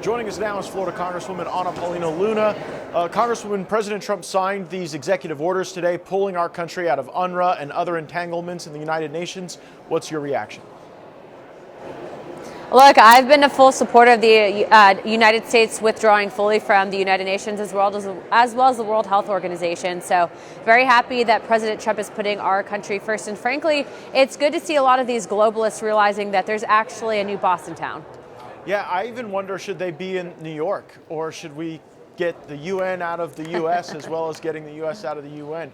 Joining us now is Florida Congresswoman Anna Paulina Luna. Congresswoman, President Trump signed these executive orders today, pulling our country out of UNRWA and other entanglements in the United Nations. What's your reaction? Look, I've been a full supporter of the United States withdrawing fully from the United Nations as well as the World Health Organization. So very happy that President Trump is putting our country first. And frankly, it's good to see a lot of these globalists realizing that there's actually a new boss in town. Yeah, I even wonder, should they be in New York, or should we get the UN out of the U.S. as well as getting the U.S. out of the UN?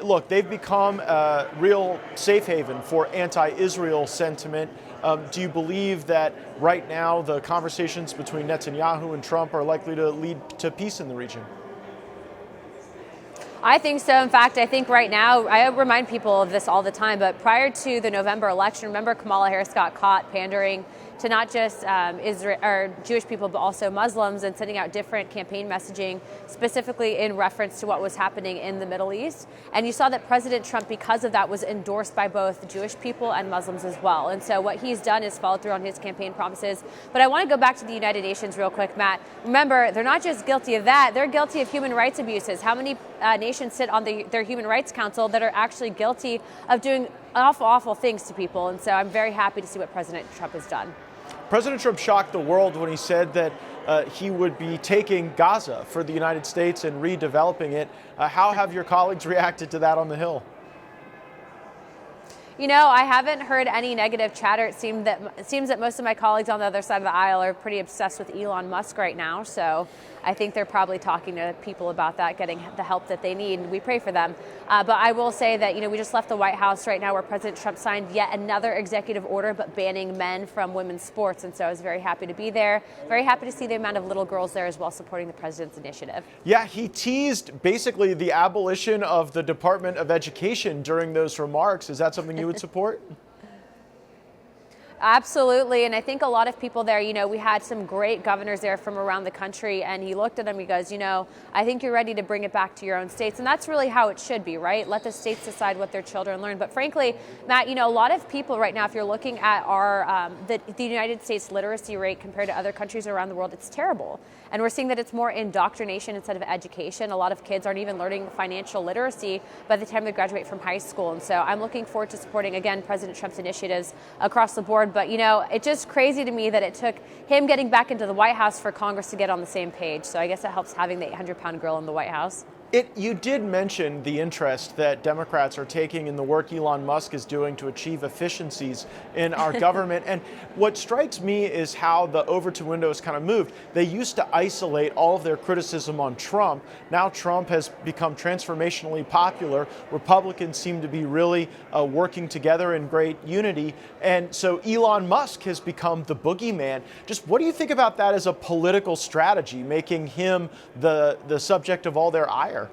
Look, they've become a real safe haven for anti-Israel sentiment. Do you believe that right now the conversations between Netanyahu and Trump are likely to lead to peace in the region? I think so. In fact, I think right now, I remind people of this all the time, but prior to the November election, remember Kamala Harris got caught pandering to not just Israel or Jewish people, but also Muslims, and sending out different campaign messaging specifically in reference to what was happening in the Middle East. And you saw that President Trump, because of that, was endorsed by both Jewish people and Muslims as well. And so what he's done is followed through on his campaign promises. But I want to go back to the United Nations real quick, Matt. Remember, they're not just guilty of that, they're guilty of human rights abuses. How many nations sit on their Human Rights Council that are actually guilty of doing awful things to people? And so I'm very happy to see what President Trump has done. President Trump shocked the world when he said that he would be taking Gaza for the United States and redeveloping it. How have your colleagues reacted to that on the Hill? You know, I haven't heard any negative chatter. It seems that most of my colleagues on the other side of the aisle are pretty obsessed with Elon Musk right now. So I think they're probably talking to people about that, getting the help that they need. And we pray for them. But I will say that, we just left the White House right now where President Trump signed yet another executive order, but banning men from women's sports. And so I was very happy to be there. Very happy to see the amount of little girls there as well supporting the president's initiative. Yeah, he teased basically the abolition of the Department of Education during those remarks. Is that something you would support? Absolutely. And I think a lot of people there, we had some great governors there from around the country, and he looked at them, he goes, I think you're ready to bring it back to your own states. And that's really how it should be, right? Let the states decide what their children learn. But frankly, Matt, a lot of people right now, if you're looking at our the United States literacy rate compared to other countries around the world, it's terrible. And we're seeing that it's more indoctrination instead of education. A lot of kids aren't even learning financial literacy by the time they graduate from high school. And so I'm looking forward to supporting, again, President Trump's initiatives across the board. But, it's just crazy to me that it took him getting back into the White House for Congress to get on the same page. So I guess it helps having the 800-pound girl in the White House. You did mention the interest that Democrats are taking in the work Elon Musk is doing to achieve efficiencies in our government. And what strikes me is how the Overton window has kind of moved. They used to isolate all of their criticism on Trump. Now Trump has become transformationally popular. Republicans seem to be really working together in great unity. And so Elon Musk has become the boogeyman. Just what do you think about that as a political strategy, making him the subject of all their ire?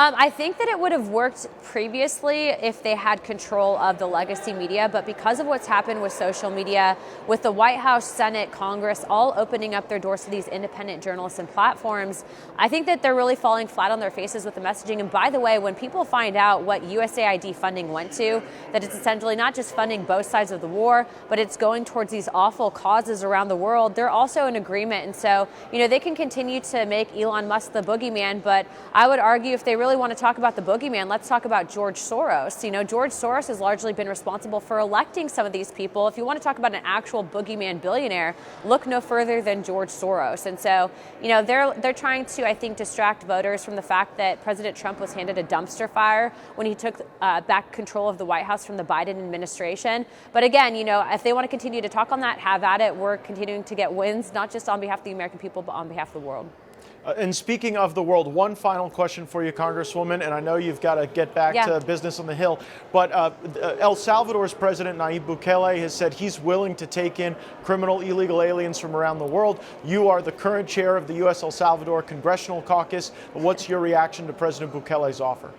I think that it would have worked previously if they had control of the legacy media, but because of what's happened with social media, with the White House, Senate, Congress, all opening up their doors to these independent journalists and platforms, I think that they're really falling flat on their faces with the messaging. And by the way, when people find out what USAID funding went to, that it's essentially not just funding both sides of the war, but it's going towards these awful causes around the world, they're also in agreement. And so, they can continue to make Elon Musk the boogeyman, but I would argue if they really want to talk about the boogeyman, let's talk about George Soros. George Soros has largely been responsible for electing some of these people. If you want to talk about an actual boogeyman billionaire, look no further than George Soros. And so, they're trying to, I think, distract voters from the fact that President Trump was handed a dumpster fire when he took back control of the White House from the Biden administration. But again, if they want to continue to talk on that, have at it. We're continuing to get wins, not just on behalf of the American people, but on behalf of the world. And speaking of the world, one final question for you, Congresswoman, and I know you've got to get back to business on the Hill, but El Salvador's President Nayib Bukele has said he's willing to take in criminal illegal aliens from around the world. You are the current chair of the U.S. El Salvador Congressional Caucus. What's your reaction to President Bukele's offer?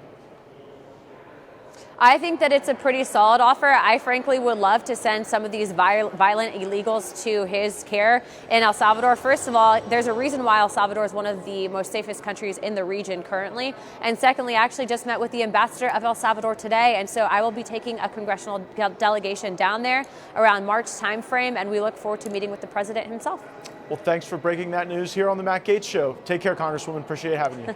I think that it's a pretty solid offer. I frankly would love to send some of these violent illegals to his care in El Salvador. First of all, there's a reason why El Salvador is one of the most safest countries in the region currently. And secondly, I actually just met with the ambassador of El Salvador today. And so I will be taking a congressional delegation down there around March timeframe. And we look forward to meeting with the president himself. Well, thanks for breaking that news here on the Matt Gaetz Show. Take care, Congresswoman. Appreciate having you.